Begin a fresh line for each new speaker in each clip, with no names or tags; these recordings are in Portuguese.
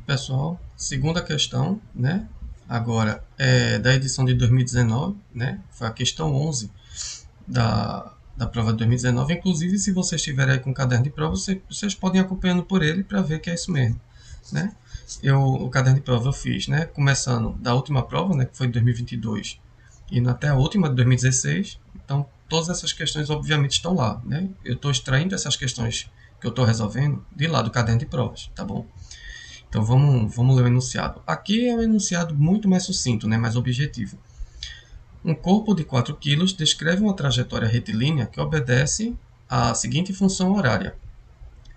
Pessoal, segunda questão, né? Agora é da edição de 2019, né? Foi a questão 11 da prova de 2019. Inclusive, se vocês estiverem aí com o caderno de prova, vocês podem ir acompanhando por ele para ver que é isso mesmo, né? O caderno de prova eu fiz, né? Começando da última prova, né? Que foi de 2022, indo até a última de 2016. Então, todas essas questões, obviamente, estão lá, né? Eu estou extraindo essas questões que eu estou resolvendo de lá do caderno de provas, tá bom? Então vamos ler o enunciado. Aqui é um enunciado muito mais sucinto, né, mais objetivo. Um corpo de 4 quilos descreve uma trajetória retilínea que obedece à seguinte função horária.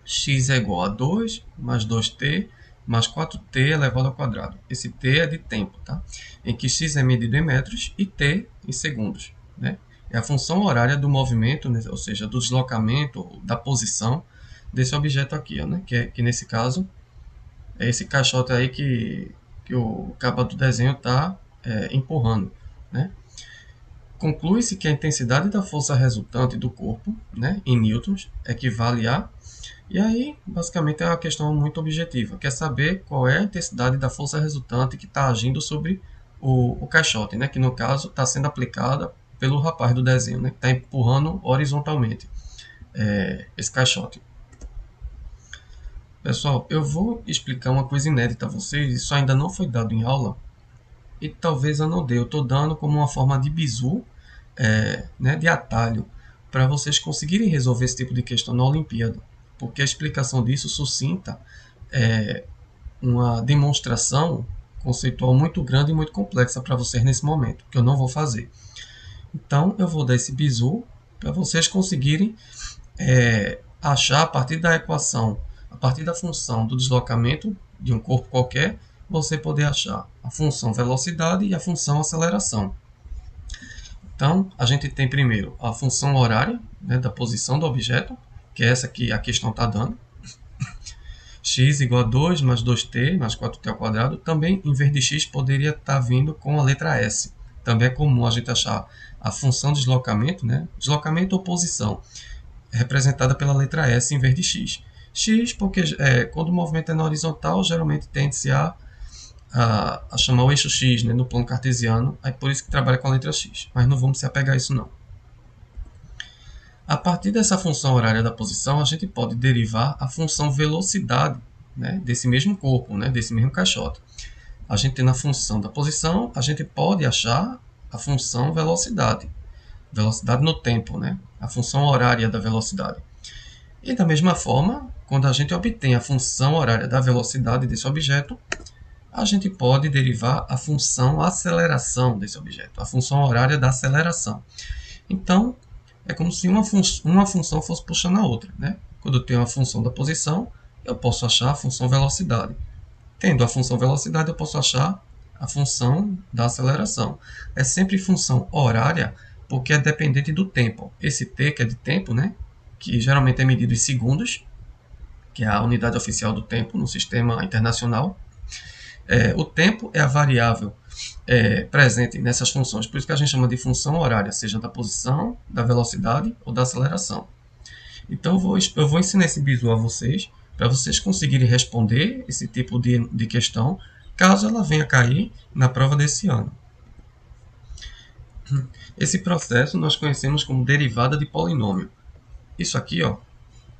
X é igual a 2 mais 2t mais 4t elevado ao quadrado. Esse t é de tempo, tá? Em que x é medido em metros e t em segundos, né? É a função horária do movimento, né? Ou seja, do deslocamento, da posição desse objeto aqui, ó, né? Que nesse caso é esse caixote aí que o capa do desenho está empurrando, né? Conclui-se que a intensidade da força resultante do corpo, né, em newtons, equivale a... E aí, basicamente, é uma questão muito objetiva. Quer saber qual é a intensidade da força resultante que está agindo sobre o caixote, né, que no caso está sendo aplicada pelo rapaz do desenho, né, que está empurrando horizontalmente esse caixote. Pessoal, eu vou explicar uma coisa inédita a vocês, isso ainda não foi dado em aula, e talvez eu não dê. Eu estou dando como uma forma de bizu, né, de atalho, para vocês conseguirem resolver esse tipo de questão na Olimpíada. Porque a explicação disso sucinta uma demonstração conceitual muito grande e muito complexa para vocês nesse momento, que eu não vou fazer. Então, eu vou dar esse bizu para vocês conseguirem achar a partir da equação, a partir da função do deslocamento de um corpo qualquer, você poder achar a função velocidade e a função aceleração. Então, a gente tem primeiro a função horária, né, da posição do objeto, que é essa que a questão está dando. X igual a 2 mais 2t mais 4t ao quadrado. Também, em vez de x, poderia estar vindo com a letra S. Também é comum a gente achar a função de deslocamento, né, deslocamento ou posição, representada pela letra S em vez de x. X, porque quando o movimento é na horizontal, geralmente tende-se a chamar o eixo x, né, no plano cartesiano, é por isso que trabalha com a letra x, mas não vamos se apegar a isso não. A partir dessa função horária da posição, a gente pode derivar a função velocidade, né, desse mesmo corpo, né, desse mesmo caixote. A gente tem na função da posição, a gente pode achar a função velocidade, velocidade no tempo, né, a função horária da velocidade. E da mesma forma, quando a gente obtém a função horária da velocidade desse objeto, a gente pode derivar a função aceleração desse objeto, a função horária da aceleração. Então, é como se uma função fosse puxando a outra, né? Quando eu tenho a função da posição, eu posso achar a função velocidade. Tendo a função velocidade, eu posso achar a função da aceleração. É sempre função horária, porque é dependente do tempo. Esse t, que é de tempo, né? Que geralmente é medido em segundos, que é a unidade oficial do tempo no sistema internacional. O tempo é a variável presente nessas funções, por isso que a gente chama de função horária, seja da posição, da velocidade ou da aceleração. Então eu vou ensinar esse bizu a vocês, para vocês conseguirem responder esse tipo de questão, caso ela venha cair na prova desse ano. Esse processo nós conhecemos como derivada de polinômio. Isso aqui, ó,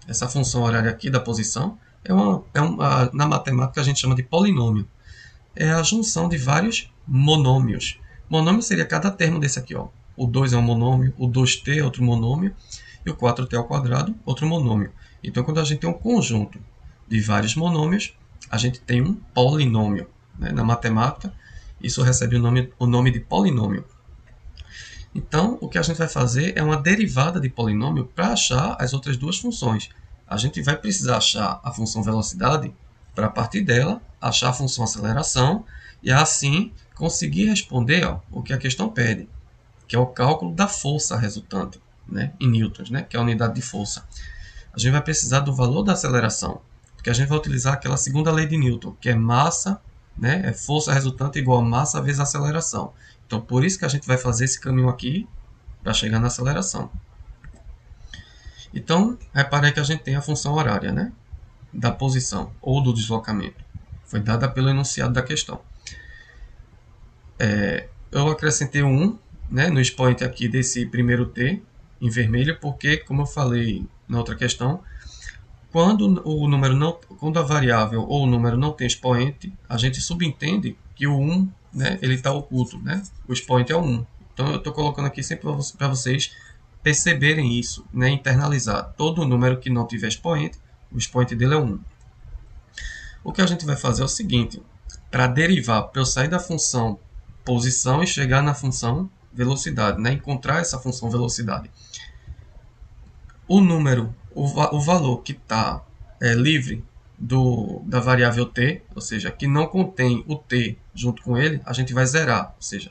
essa função horária aqui da posição, na matemática a gente chama de polinômio. É a junção de vários monômios. Monômio seria cada termo desse aqui, ó. O 2 é um monômio, o 2t é outro monômio, e o 4t ao quadrado, outro monômio. Então, quando a gente tem um conjunto de vários monômios, a gente tem um polinômio, né? Na matemática, isso recebe o nome de polinômio. Então, o que a gente vai fazer é uma derivada de polinômio para achar as outras duas funções. A gente vai precisar achar a função velocidade para, a partir dela, achar a função aceleração e, assim, conseguir responder o que a questão pede, que é o cálculo da força resultante, né, em newtons, né, que é a unidade de força. A gente vai precisar do valor da aceleração, porque a gente vai utilizar aquela segunda lei de Newton, que é massa, né, é força resultante igual a massa vezes aceleração. Então, por isso que a gente vai fazer esse caminho aqui para chegar na aceleração. Então, reparei que a gente tem a função horária, né, da posição ou do deslocamento. Foi dada pelo enunciado da questão. Eu acrescentei um 1, né, no expoente aqui desse primeiro t, em vermelho, porque, como eu falei na outra questão, quando a variável ou o número não tem expoente, a gente subentende que o 1, né, ele está oculto, né? O expoente é o 1. Então eu estou colocando aqui sempre para vocês perceberem isso, né, internalizar. Todo número que não tiver expoente, o expoente dele é 1. O que a gente vai fazer é o seguinte: para derivar, para eu sair da função posição e chegar na função velocidade, né, encontrar essa função velocidade, o valor que está livre da variável t, ou seja, que não contém o t junto com ele, a gente vai zerar. Ou seja,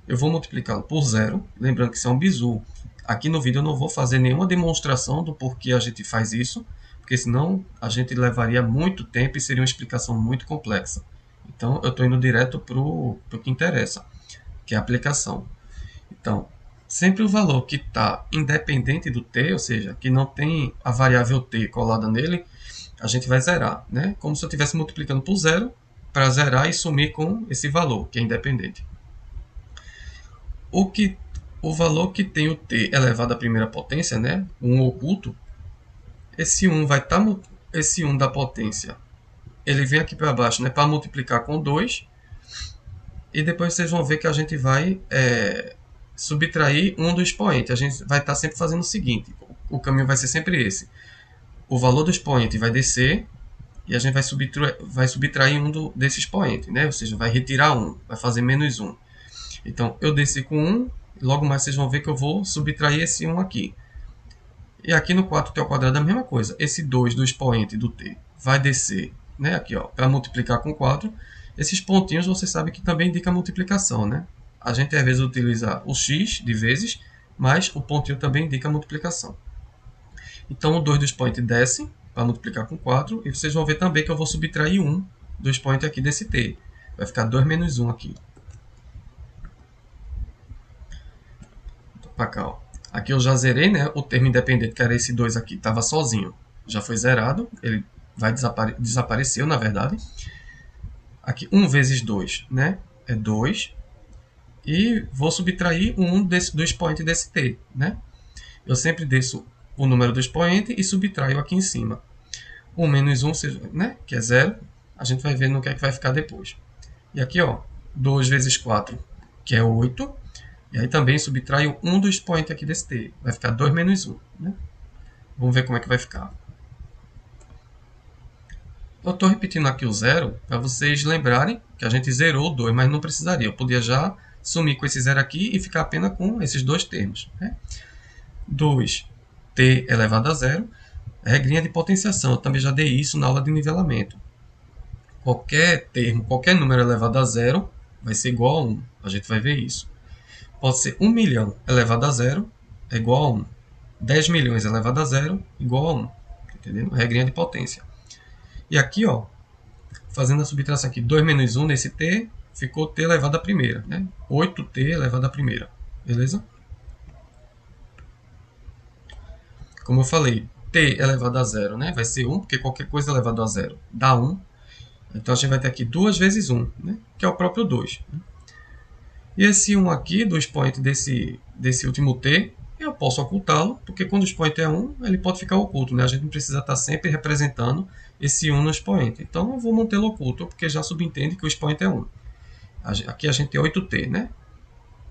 eu vou multiplicá-lo por zero, lembrando que isso é um bizu. Aqui no vídeo eu não vou fazer nenhuma demonstração do porquê a gente faz isso, porque senão a gente levaria muito tempo e seria uma explicação muito complexa. Então eu estou indo direto para o que interessa, que é a aplicação. Então, sempre o valor que está independente do t, ou seja, que não tem a variável t colada nele, a gente vai zerar, né? Como se eu estivesse multiplicando por zero para zerar e sumir com esse valor, que é independente. O valor que tem o t elevado à primeira potência, né? Um oculto, esse 1 vai estar esse 1 da potência, ele vem aqui para baixo, né, para multiplicar com 2, e depois vocês vão ver que a gente vai subtrair um do expoente. A gente vai estar sempre fazendo o seguinte, o caminho vai ser sempre esse. O valor do expoente vai descer e a gente vai subtrair um desse expoente, né? Ou seja, vai retirar um, vai fazer menos 1. Então, eu desci com 1, logo mais vocês vão ver que eu vou subtrair esse 1 aqui. E aqui no 4t ao quadrado é a mesma coisa. Esse 2 do expoente do t vai descer, né, aqui, para multiplicar com 4. Esses pontinhos você sabe que também indica multiplicação, né? A gente às vezes utiliza o x de vezes, mas o pontinho também indica multiplicação. Então o 2 do expoente desce para multiplicar com 4, e vocês vão ver também que eu vou subtrair 1 do expoente aqui desse t. Vai ficar 2 menos 1 aqui. Para cá, ó. Aqui eu já zerei, né? O termo independente, que era esse 2 aqui, estava sozinho. Já foi zerado, ele desapareceu, na verdade. Aqui, 1 vezes 2, né? É 2. E vou subtrair o 1 do expoente desse t, né? Eu sempre desço o número do expoente e subtraio aqui em cima. 1 menos 1, né? Que é 0. A gente vai ver no que é que vai ficar depois. E aqui, ó, 2 vezes 4, que é 8. E aí também subtraio 1 do expoente aqui desse t. Vai ficar 2 menos 1. Né? Vamos ver como é que vai ficar. Eu estou repetindo aqui o zero para vocês lembrarem que a gente zerou o 2, mas não precisaria. Eu podia já sumir com esse zero aqui e ficar apenas com esses dois termos. Né? 2t elevado a zero. Regrinha de potenciação. Eu também já dei isso na aula de nivelamento. Qualquer termo, qualquer número elevado a zero vai ser igual a 1. A gente vai ver isso. Pode ser 1 milhão elevado a zero é igual a 1. 10 milhões elevado a zero igual a 1. Entendeu? Regrinha de potência. E aqui, ó, fazendo a subtração aqui, 2 menos 1 nesse t, ficou t elevado à primeira. Né? 8t elevado à primeira. Beleza? Como eu falei, t elevado a zero, né? Vai ser 1, porque qualquer coisa elevado a zero dá 1. Então a gente vai ter aqui 2 vezes 1, né? Que é o próprio 2. Né? E esse 1 aqui, do expoente desse último t, eu posso ocultá-lo, porque quando o expoente é 1, ele pode ficar oculto. Né? A gente não precisa estar sempre representando esse 1 no expoente. Então eu vou mantê-lo oculto, porque já subentende que o expoente é 1. Aqui a gente tem 8t, né?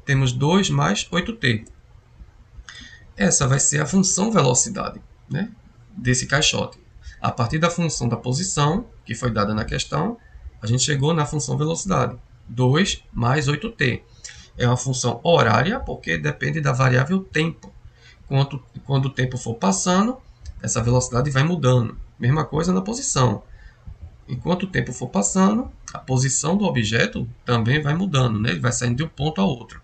Temos 2 mais 8t. Essa vai ser a função velocidade, né? Desse caixote. A partir da função da posição, que foi dada na questão, a gente chegou na função velocidade. 2 mais 8t. É uma função horária, porque depende da variável tempo. Quando o tempo for passando, essa velocidade vai mudando. Mesma coisa na posição. Enquanto o tempo for passando, a posição do objeto também vai mudando, né? Ele vai saindo de um ponto a outro.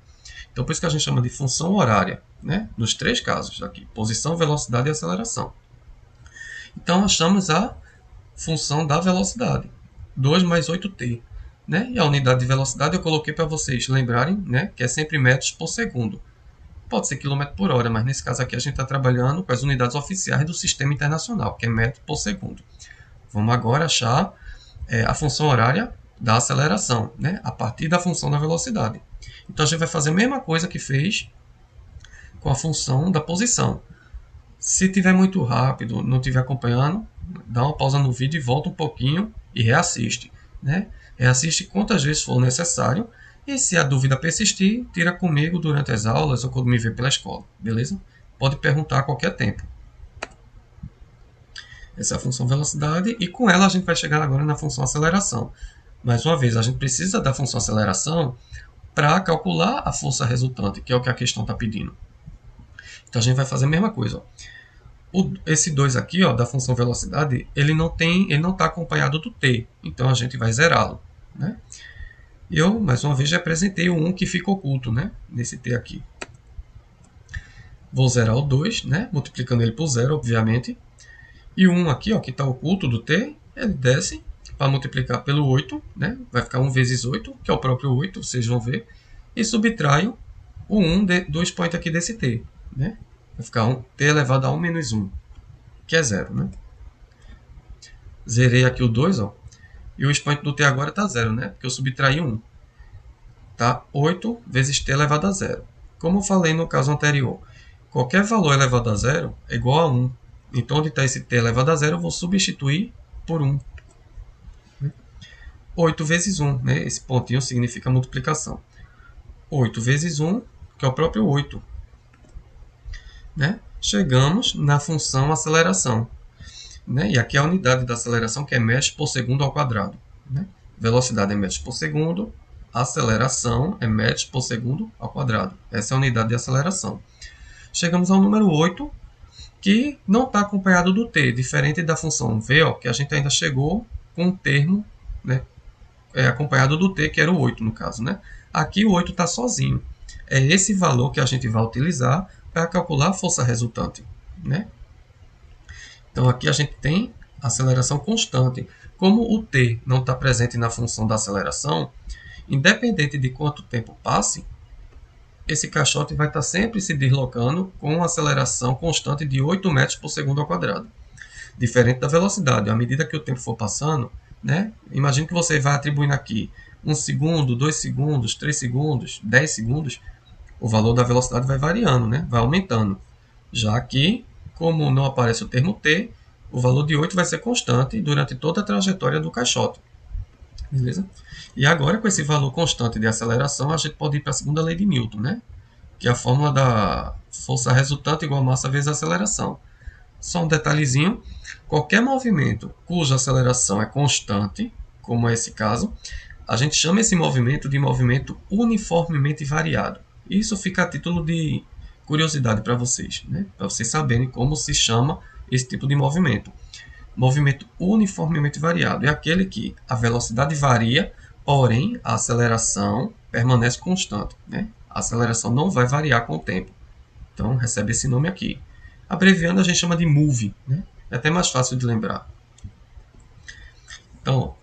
Então, por isso que a gente chama de função horária, né? Nos três casos aqui, posição, velocidade e aceleração. Então, achamos a função da velocidade, 2 mais 8t. Né? E a unidade de velocidade eu coloquei para vocês lembrarem, né? Que é sempre metros por segundo. Pode ser quilômetro por hora, mas nesse caso aqui a gente está trabalhando com as unidades oficiais do sistema internacional, que é metro por segundo. Vamos agora achar a função horária da aceleração, né? A partir da função da velocidade. Então a gente vai fazer a mesma coisa que fez com a função da posição. Se tiver muito rápido, não estiver acompanhando, dá uma pausa no vídeo e volta um pouquinho e reassiste, né? Reassiste quantas vezes for necessário e se a dúvida persistir, tira comigo durante as aulas ou quando me ver pela escola, beleza? Pode perguntar a qualquer tempo. Essa é a função velocidade e com ela a gente vai chegar agora na função aceleração. Mais uma vez, a gente precisa da função aceleração para calcular a força resultante, que é o que a questão está pedindo. Então a gente vai fazer a mesma coisa. Esse 2 aqui, ó, da função velocidade, ele não está acompanhado do t, então a gente vai zerá-lo, né? Eu, mais uma vez, representei o 1 que fica oculto, né, nesse t aqui. Vou zerar o 2, né, multiplicando ele por 0, obviamente. E o 1 aqui, ó, que está oculto do t, ele desce para multiplicar pelo 8, né, vai ficar 1 vezes 8, que é o próprio 8, vocês vão ver, e subtraio o 1 do expoente aqui desse t, né? Vai ficar t elevado a 1 menos 1, que é 0, né? Zerei aqui o 2, ó, e o expoente do t agora está 0, né? Porque eu subtraí 1. Tá? 8 vezes t elevado a 0. Como eu falei no caso anterior, qualquer valor elevado a 0 é igual a 1. Então, onde está esse t elevado a 0, eu vou substituir por 1. 8 vezes 1, né? Esse pontinho significa multiplicação. 8 vezes 1, que é o próprio 8. Né? Chegamos na função aceleração. Né? E aqui é a unidade da aceleração, que é metros por segundo ao quadrado. Né? Velocidade é metros por segundo, aceleração é metros por segundo ao quadrado. Essa é a unidade de aceleração. Chegamos ao número 8, que não está acompanhado do t, diferente da função v, ó, que a gente ainda chegou com um termo, né, acompanhado do t, que era o 8 no caso. Né? Aqui o 8 está sozinho. É esse valor que a gente vai utilizar para calcular a força resultante. Né? Então aqui a gente tem aceleração constante. Como o t não está presente na função da aceleração, independente de quanto tempo passe, esse caixote vai estar sempre se deslocando com uma aceleração constante de 8 metros por segundo ao quadrado. Diferente da velocidade, à medida que o tempo for passando, né, imagine que você vai atribuindo aqui 1 segundo, 2 segundos, 3 segundos, 10 segundos, o valor da velocidade vai variando, né, vai aumentando. Já aqui, como não aparece o termo t, o valor de 8 vai ser constante durante toda a trajetória do caixote. Beleza? E agora, com esse valor constante de aceleração, a gente pode ir para a segunda lei de Newton, né? Que é a fórmula da força resultante igual a massa vezes a aceleração. Só um detalhezinho, qualquer movimento cuja aceleração é constante, como é esse caso, a gente chama esse movimento de movimento uniformemente variado. Isso fica a título de curiosidade para vocês, né? Para vocês saberem como se chama esse tipo de movimento. Movimento uniformemente variado é aquele que a velocidade varia, porém a aceleração permanece constante. Né? A aceleração não vai variar com o tempo. Então recebe esse nome aqui. Abreviando a gente chama de move. Né? É até mais fácil de lembrar. Então,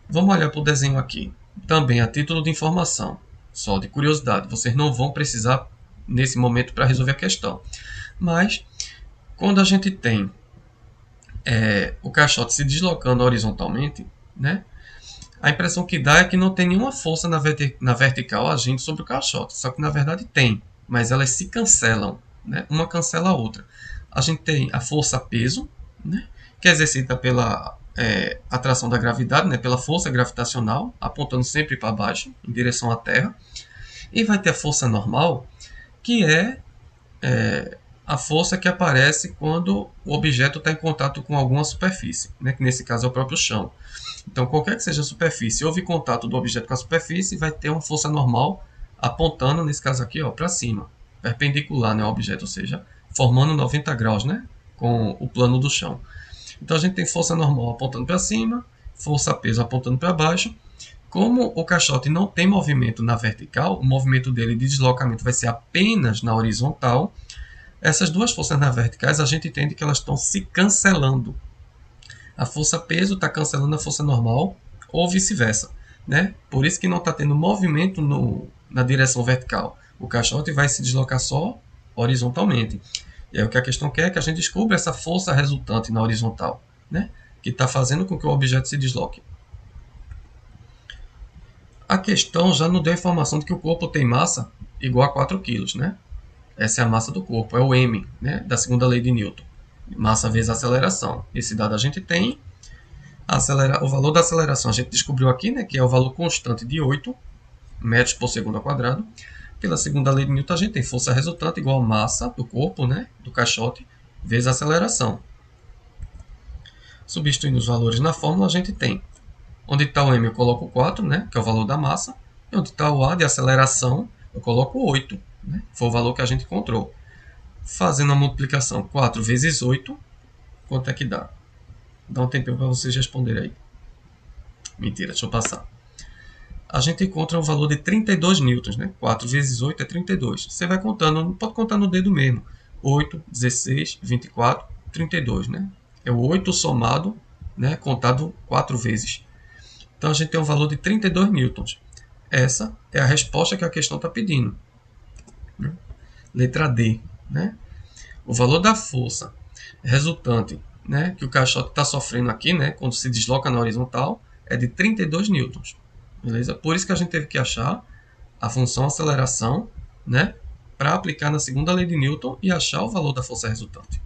vamos olhar para o desenho aqui. Também a título de informação, só de curiosidade. Vocês não vão precisar nesse momento para resolver a questão. Mas, quando a gente tem o caixote se deslocando horizontalmente, né, a impressão que dá é que não tem nenhuma força na vertical agindo sobre o caixote. Só que na verdade tem, mas elas se cancelam. Né? Uma cancela a outra. A gente tem a força peso, né, que é exercida pela atração da gravidade, né, pela força gravitacional, apontando sempre para baixo, em direção à Terra. E vai ter a força normal, que é a força que aparece quando o objeto está em contato com alguma superfície, né? Que nesse caso é o próprio chão. Então, qualquer que seja a superfície, houve contato do objeto com a superfície, vai ter uma força normal apontando, nesse caso aqui, para cima, perpendicular, né, ao objeto, ou seja, formando 90 graus, né, com o plano do chão. Então, a gente tem força normal apontando para cima, força peso apontando para baixo. Como o caixote não tem movimento na vertical, o movimento dele de deslocamento vai ser apenas na horizontal. Essas duas forças na verticais, a gente entende que elas estão se cancelando. A força peso está cancelando a força normal, ou vice-versa. Né? Por isso que não está tendo movimento na direção vertical. O caixote vai se deslocar só horizontalmente. E aí o que a questão quer é que a gente descubra essa força resultante na horizontal, né? Que está fazendo com que o objeto se desloque. A questão já nos deu a informação de que o corpo tem massa igual a 4 kg, né? Essa é a massa do corpo, é o M, né? Da segunda lei de Newton. Massa vezes aceleração. Esse dado a gente tem. O valor da aceleração a gente descobriu aqui, né? Que é o valor constante de 8 metros por segundo ao quadrado. Pela segunda lei de Newton, a gente tem força resultante igual a massa do corpo, né? Do caixote, vezes aceleração. Substituindo os valores na fórmula, a gente tem. Onde está o M, eu coloco 4, né? Que é o valor da massa. E onde está o A de aceleração, eu coloco 8. Né? Foi o valor que a gente encontrou. Fazendo a multiplicação 4 vezes 8, quanto é que dá? Dá um tempinho para vocês responderem aí. Mentira, deixa eu passar. A gente encontra um valor de 32 newtons, né? 4 vezes 8 é 32. Você vai contando, não pode contar no dedo mesmo. 8, 16, 24, 32, né? É o 8 somado, né? Contado 4 vezes. Então a gente tem um valor de 32 newtons. Essa é a resposta que a questão está pedindo. Letra D, né? O valor da força resultante, né, que o caixote está sofrendo aqui, né, quando se desloca na horizontal, é de 32 newtons. Beleza? Por isso que a gente teve que achar a função aceleração, né, para aplicar na segunda lei de Newton e achar o valor da força resultante.